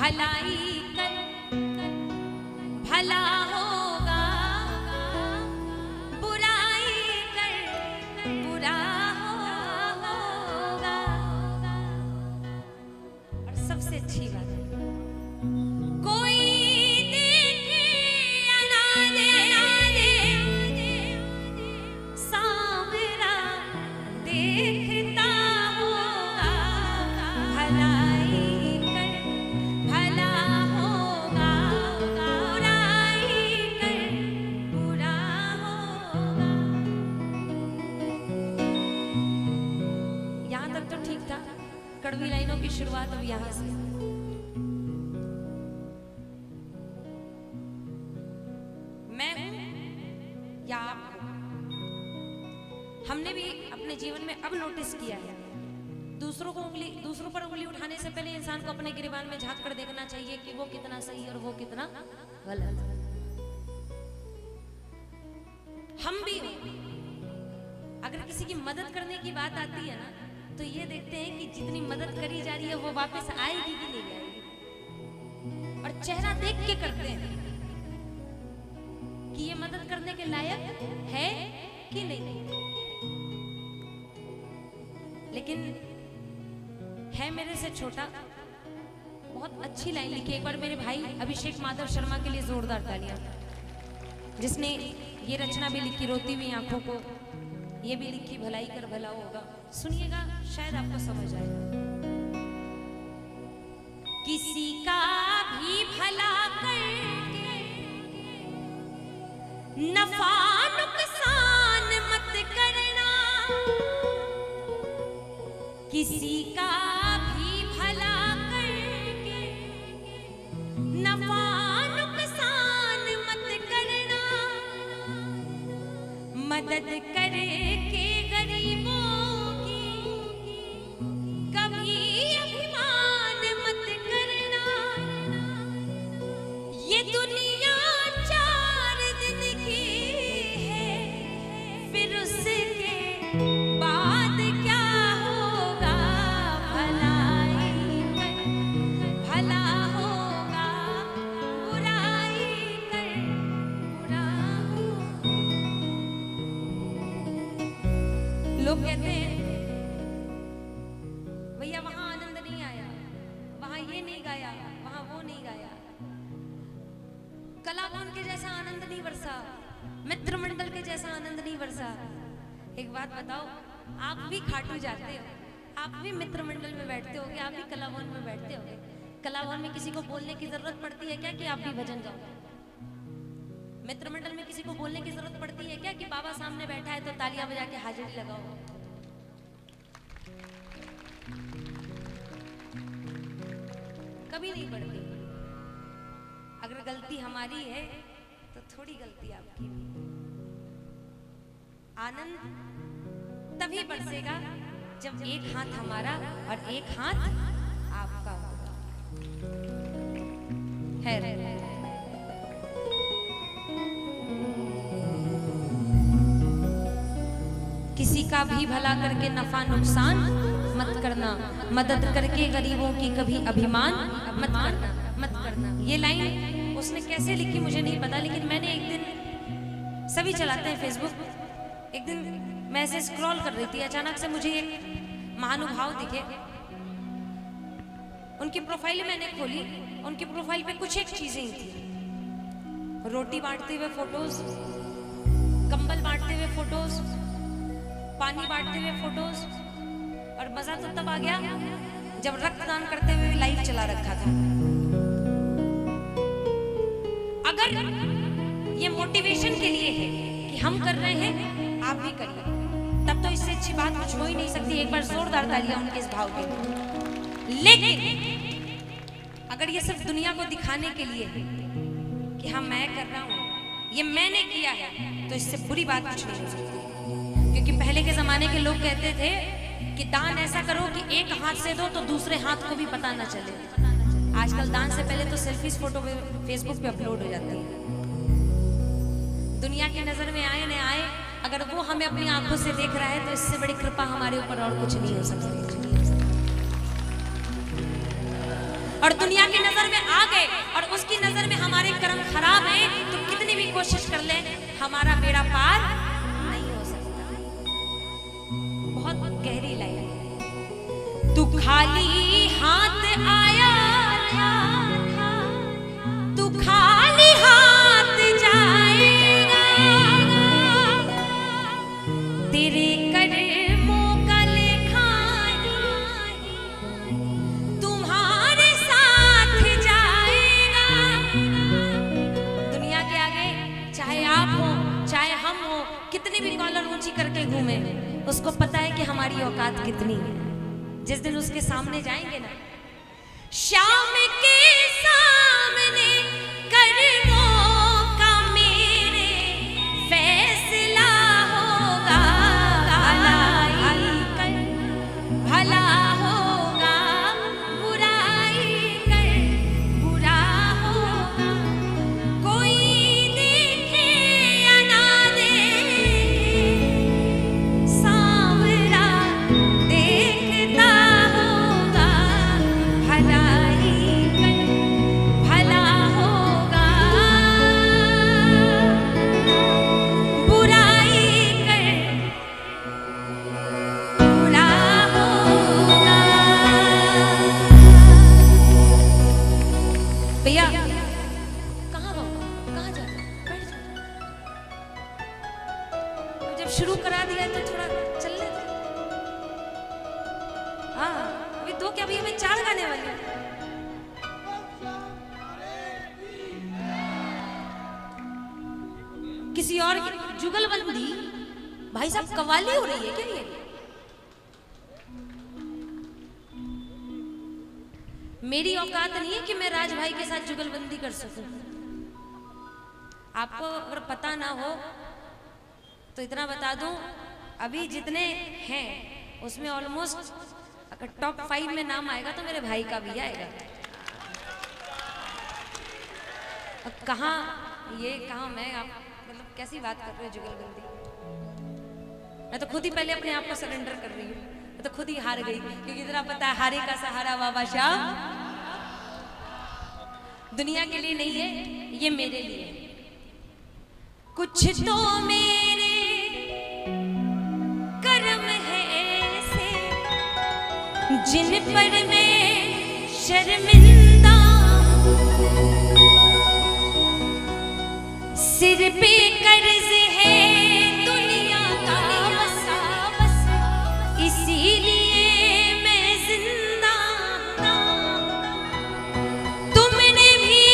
भलाई कर भला होगा, बुराई कर बुरा होगा। और सबसे अच्छी बात है, कोई देखे अनादे सांवरा देखता होगा, भलाई कर भला होगा, बुराई कर बुरा होगा। यहाँ तक तो ठीक था, कड़वी लाइनों की शुरुआत अब यहाँ से। मैं हूं या आप हो, हमने भी अपने जीवन में अब नोटिस किया है, दूसरों पर उंगली उठाने से पहले इंसान को अपने गिरबान में झांक कर देखना चाहिए कि वो कितना सही और वो कितना गलत। हम भी अगर किसी की मदद करने की बात आती है ना, तो ये देखते हैं कि जितनी मदद करी जा रही है वो वापस आएगी कि नहीं आएगी, और चेहरा देख के करते हैं कि ये मदद करने के लायक है कि नहीं। लेकिन है मेरे से छोटा, बहुत अच्छी लाइन लिखी एक बार मेरे भाई अभिषेक माधव शर्मा के लिए जोरदार तालियां, जिसने ये रचना भी लिखी रोती हुई आंखों को, ये भी लिखी भलाई कर भला होगा। सुनिएगा, शायद आपको समझ आए। किसी का भी भला करके नफा नुकसान मत करना, किसी का भी भला करके नफा नुकसान मत करना, मदद करके गरीबों की कभी अभिमान मत करना। ये दुनिया 4 दिन की है, फिर उसके बाद क्या होगा, भलाई कर भला होगा, बुराई कर बुरा होगा। लोग कहते हैं भैया वहां आनंद नहीं आया, वहां ये नहीं गाया, वहां वो नहीं गाया, कलाभवन के जैसा आनंद नहीं बरसा, मित्र मंडल के जैसा आनंद नहीं बरसा। एक बात बताओ, आप भी खाटू जाते हो, आप भी मित्र मंडल में बैठते होगे, आप भी कलाभवन में बैठते होगे। कलाभवन में किसी को बोलने की जरूरत पड़ती है क्या कि आप भी भजन गाओ? मित्र मंडल में किसी को बोलने की जरूरत पड़ती है क्या कि बाबा सामने बैठा है तो तालियां बजा के हाजिरी लगाओ? कभी नहीं पड़ती। अगर गलती हमारी है तो थोड़ी गलती आपकी भी। आनंद तभी बरसेगा जब एक हाथ हमारा और एक हाथ आपका होगा। है किसी का भी भला करके नफा नुकसान मत करना, मदद करके गरीबों की कभी अभिमान मत करना। ये लाइन उसने कैसे लिखी मुझे नहीं पता, लेकिन मैंने एक दिन, सभी चलाते हैं फेसबुक, एक दिन मैं ऐसे स्क्रॉल कर रही थी, अचानक से मुझे एक महानुभाव दिखे। उनकी प्रोफाइल मैंने खोली, उनकी प्रोफाइल पे कुछ एक चीजें ही थी, रोटी बांटते हुए फोटोज, कंबल बांटते हुए फोटोज, पानी बांटते हुए फोटोज, और मजा तो तब आ गया जब रक्तदान करते हुए लाइव चला रखा था। अगर ये मोटिवेशन के लिए है कि हम कर रहे हैं, आप भी करिए, तब तो इससे अच्छी बात कुछ हो ही नहीं सकती। एक बार जोरदार तालियां उनके इस भाव के लिए। लेकिन अगर ये सिर्फ दुनिया को दिखाने के लिए है कि हाँ मैं कर रहा हूं, ये मैंने किया है, तो इससे बुरी बात कुछ नहीं हो सकती। क्योंकि पहले के जमाने के लोग कहते थे कि दान ऐसा करो कि एक हाथ से दो तो दूसरे हाथ को भी पता ना चले। आजकल दान से पहले तो सेल्फीज फोटो फेसबुक पे अपलोड हो जाती है। दुनिया की नजर में आए न आए, अगर वो हमें अपनी आंखों से देख रहा है तो इससे बड़ी कृपा हमारे ऊपर और कुछ नहीं हो सकती। और दुनिया की नजर में आ गए और उसकी नजर में हमारे कर्म खराब हैं, तो कितनी भी कोशिश कर ले हमारा बेड़ा पार नहीं हो सकता। बहुत गहरी लाइन है। तू खाली हाथ आया था, तू खाली हाथ जाएगा, तेरे कर्मों का लेखा तुम्हारे साथ जाएगा। दुनिया के आगे चाहे आप हो चाहे हम हो, कितनी भी कॉलर ऊंची करके घूमे, उसको पता है कि हमारी औकात कितनी है। जिस दिन उसके सामने जाएंगे ना, शाम के सामने कर्मों का मेरे फैसला होगा, भला होगा, बुराई कर बुरा होगा, कोई देखे या ना देखे, सांवरा देखता होगा, भलाई कर भला होगा, बुराई कर बुरा होगा। भैया कहाँ हो, कहाँ जा रहे हो? बैठ जाओ। अब जब शुरू करा दिया तो थोड़ा चलने दो। हाँ अभी दो क्या, अभी हमें 4 गाने वाले हैं। किसी और की जुगलबंदी, भाई साहब कवाली हो रही है क्या ये? मेरी औकात नहीं है कि मैं राज भाई के साथ जुगलबंदी कर सकूं। आपको अगर पता ना हो तो इतना बता दूं, अभी जितने हैं उसमें ऑलमोस्ट अगर टॉप 5 में नाम आएगा तो मेरे भाई का भी आएगा। अब कहाँ ये कहाँ मैं, आप मतलब कैसी बात कर रहे हो जुगलबंदी? मैं तो खुद ही पहले अपने आप को सरेंडर कर रही हूँ, मैं तो खुद ही हार गई, क्योंकि इतना पता है हारे का सहारा बाबा शाह दुनिया के लिए नहीं है, ये मेरे लिए है। कुछ तो मेरे कर्म है ऐसे जिन पर मैं शर्मिंदा हूं, सिर पे कर्ज है दुनिया का बसा बसा, इसीलिए मैं जिंदा हूं। तुमने भी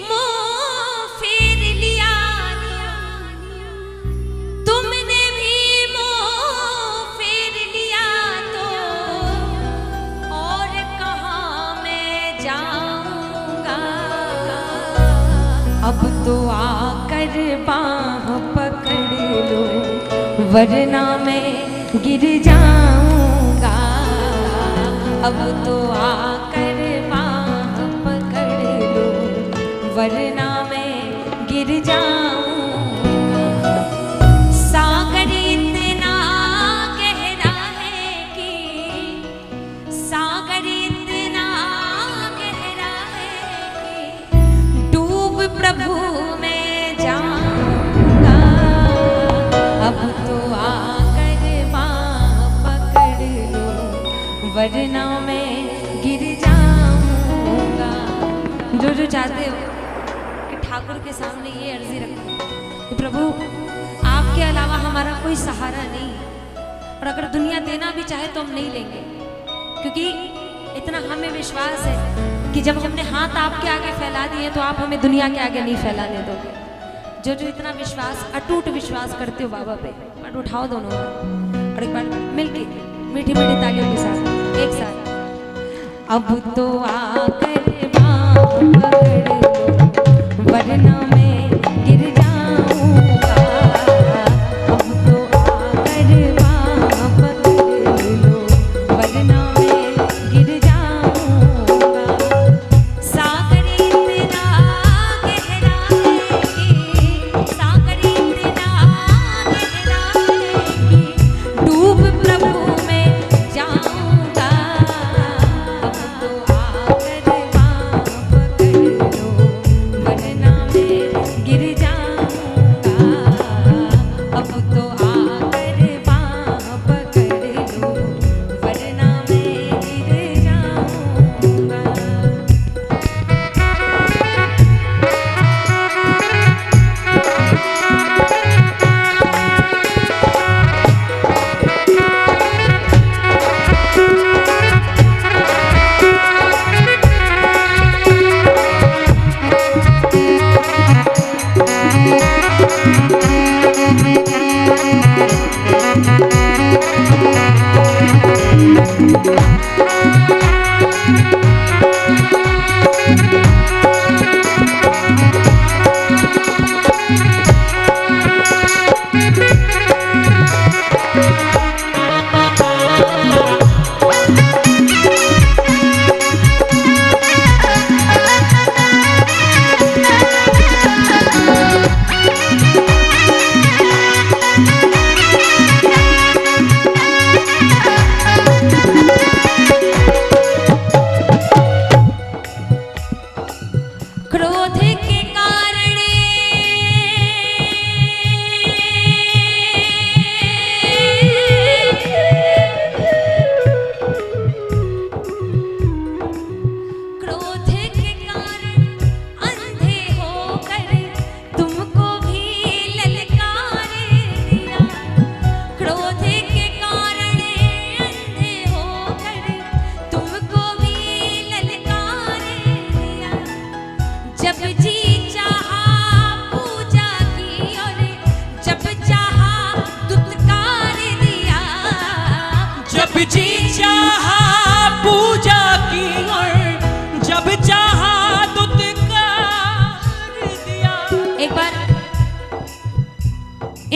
मुंह फेर लिया, तुमने भी मुंह फेर लिया, तो और कहाँ मैं जाऊंगा। अब तो आकर बाह पकड़ लो, वरना मैं गिर जाऊंगा। अब तो आकर बाह पकड़ लो, वरना मैं गिर जाऊंगा। सागर इतना गहरा है कि सागर इतना गहरा है कि डूब प्रभु में जाऊंगा। अब तो आकर बाह पकड़ लो, वरना मैं गिर जाऊंगा। जो जो चाहते हो कि ठाकुर के सामने ये अर्जी रखो कि प्रभु आपके अलावा हमारा कोई सहारा नहीं, और अगर दुनिया देना भी चाहे तो हम नहीं लेंगे, क्योंकि इतना हमें विश्वास है कि जब हमने हाथ आपके आगे फैला दिए तो आप हमें दुनिया के आगे नहीं फैलाने दोगे। जो जो इतना विश्वास, अटूट विश्वास करते हो बाबा पे, बट उठाओ दोनों और एक बार मिलके मीठी मीठी तालियों के साथ एक साथ। अब तो आकर बाह पकड़ लो, वरना मैं गिर जाऊंगा। अब तो आकर बाह पकड़ लो, वरना मैं गिर जाऊंगा। सागर इतना गहरा है कि सागर इतना गहरा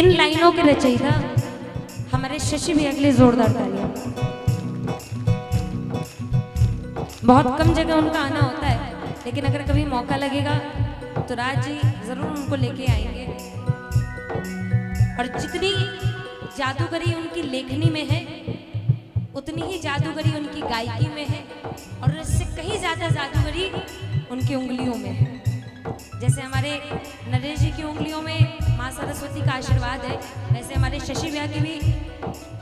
इन लाइनों के रचयिता हमारे शशि भैया के लिए जोरदार तालियां। बहुत कम जगह उनका आना होता है, लेकिन अगर कभी मौका लगेगा तो राज जी जरूर उनको लेके आएंगे। और जितनी जादूगरी उनकी लेखनी में है, उतनी ही जादूगरी उनकी गायकी में है, और इससे कहीं ज्यादा जादूगरी उनकी उंगलियों में है। जैसे हमारे नरेश जी की उंगलियों में माँ सरस्वती का आशीर्वाद है, वैसे हमारे शशि भैया की भी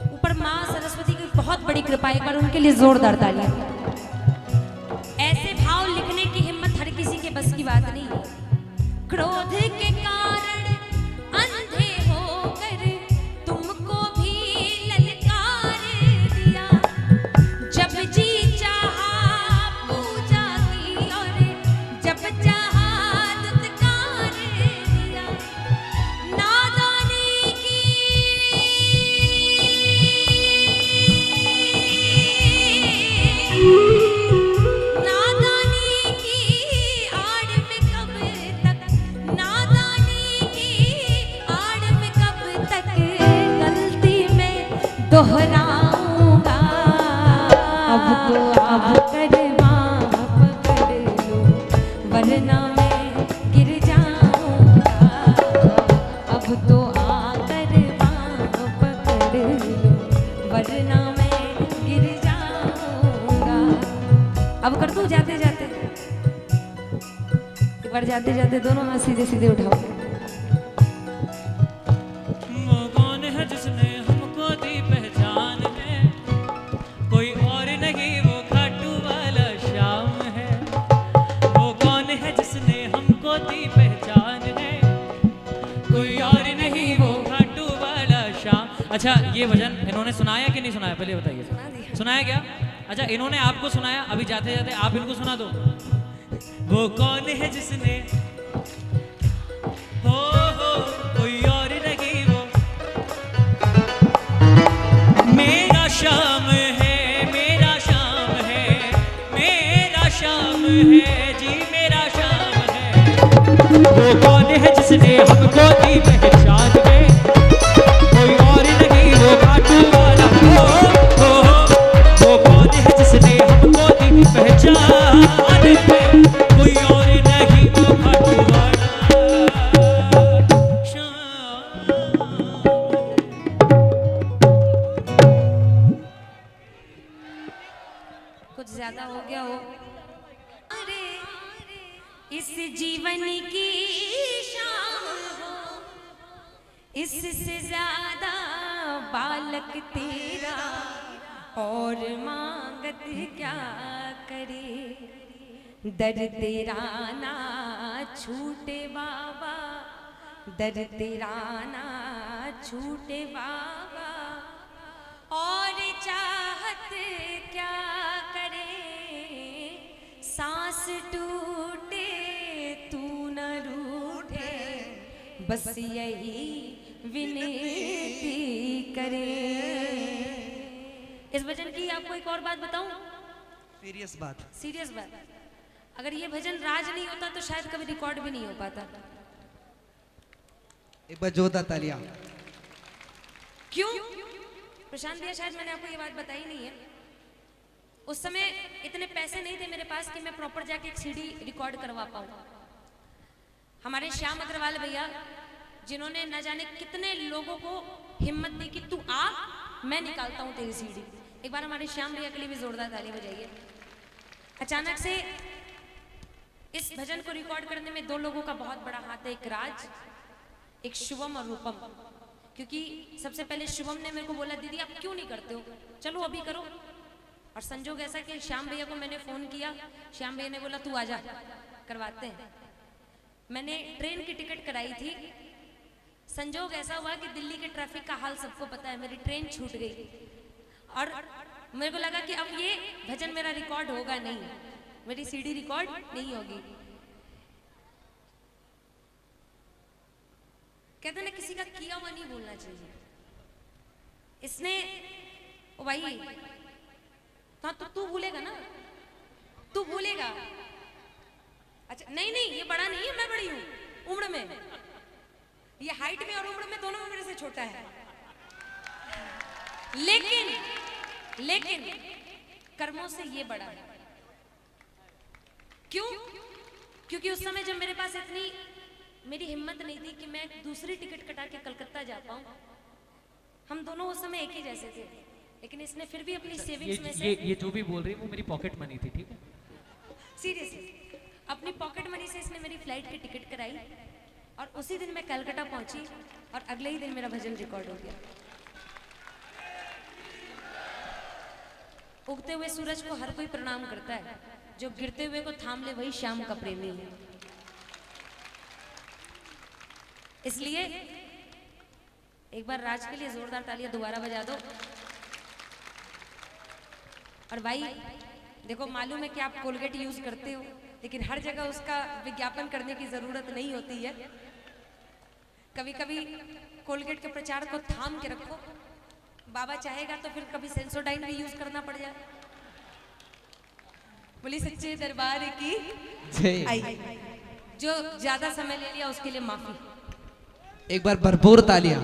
ऊपर माँ सरस्वती की बहुत बड़ी कृपा है। एक बार उनके लिए जोरदार तालियां। ऐसे भाव लिखने की हिम्मत हर किसी के बस की बात नहीं है। क्रोध के कारण अंधे होकर तुमको भी ललकार दिया, जब जी चाहा पूजा की और जब चाहा दुत्कार दिया। नादानी की दोहराऊंगा, अब तो अब करवा पकड़ लो वरना मैं गिर जाऊंगा। अब तो आकर पकड़ लो वरना मैं गिर जाऊंगा। अब कर दूं जाते जाते, एक बार जाते जाते दोनों हाथ सीधे सीधे उठाओ। अच्छा, ये भजन इन्होंने सुनाया कि नहीं सुनाया, पहले बताइए। सुनाया क्या? अच्छा, इन्होंने आपको सुनाया, अभी जाते जाते आप इनको सुना दो। वो कौन है जिसने हो कोई और नहीं, वो मेरा शाम है, मेरा शाम है, मेरा शाम है जी, मेरा शाम है। वो कौन है जिसने हमको दी पहचान में, कोई और नहीं वो खाटू वाला। वो कौन है जिसने हमको दी पहचान में, कोई और नहीं वो खाटू वाला। कुछ ज्यादा हो गया हो। अरे इस जीवन की शाम हो, इससे ज्यादा बालक तेरा और मांगत क्या करे। दर तेरा ना छूटे बाबा, दर तेरा ना छूटे बाबा, और चाहत क्या करे। सांस टूटे तू न रूठे, बस यही विनती करे। इस भजन की आपको एक और बात बताऊं, सीरियस बात, सीरियस बात। अगर ये भजन राज नहीं होता तो शायद कभी रिकॉर्ड भी नहीं हो पाता। एक बार जोरदार तालियां। क्यों? प्रशांत भैया, शायद मैंने आपको ये बात बताई नहीं है। उस समय इतने पैसे नहीं थे मेरे पास कि मैं प्रॉपर जाके एक सीडी रिकॉर्ड करवा पाऊं। हमारे श्याम अग्रवाल भैया, जिन्होंने न जाने कितने लोगों को हिम्मत दी कि तू आ, मैं निकालता हूं तेरी सीडी। एक बार हमारे श्याम भैया के लिए भी जोरदार ताली बजाइए। अचानक से इस भजन को रिकॉर्ड करने में दो लोगों का बहुत बड़ा हाथ है, एक राज, एक शुभम और रूपम। क्योंकि सबसे पहले शुभम ने मेरे को बोला, दीदी आप क्यों नहीं करते हो, चलो अभी करो। और संजोग ऐसा कि श्याम भैया को मैंने फोन किया, श्याम भैया ने बोला तू आजा करवाते हैं। मैंने ट्रेन की टिकट कराई थी। संजोग ऐसा हुआ कि दिल्ली के ट्रैफिक का हाल सबको पता है, मेरी ट्रेन छूट गई और मेरे को लगा कि अब ये भजन मेरा रिकॉर्ड होगा नहीं, मेरी सीडी रिकॉर्ड नहीं होगी। कहते ना किसी का किया हुआ नहीं बोलना चाहिए। इसने ओ भाई तो तू भूलेगा ना, तू भूलेगा। अच्छा नहीं नहीं, ये बड़ा नहीं है, मैं बड़ी हूं उम्र में। ये हाइट में और उम्र में दोनों में मेरे से छोटा है, लेकिन कर्मों से ये बड़ा है। क्यों? क्योंकि उस समय जब मेरे पास इतनी मेरी हिम्मत नहीं थी कि मैं दूसरी टिकट कटा के कलकत्ता जा पाऊं। हम दोनों उस समय एक ही जैसे थे, लेकिन इसने फिर भी अपनी सेविंग्स में से ये जो भी बोल रही है वो मेरी पॉकेट मनी थी, ठीक है? सीरियसली अपनी पॉकेट मनी से इसने मेरी फ्लाइट की टिकट कराई और उसी दिन मैं कलकत्ता पहुंची और अगले ही दिन मेरा भजन रिकॉर्ड हो गया। उगते हुए सूरज को हर कोई प्रणाम करता है, जो गिरते हुए को थाम ले वही श्याम का प्रेमी है। इसलिए एक बार राज के लिए जोरदार तालियां दोबारा बजा दो। और भाई देखो, मालूम है कि आप कोलगेट यूज करते हो, लेकिन हर जगह उसका विज्ञापन करने की जरूरत नहीं होती है। कभी कभी कोलगेट के प्रचार को थाम के रखो, बाबा चाहेगा तो फिर कभी सेंसोडाइन भी यूज करना पड़ जाए। बोली सच्चे दरबार की जय। आई। जो ज्यादा समय ले लिया उसके लिए माफी। एक बार भरपूर तालियां।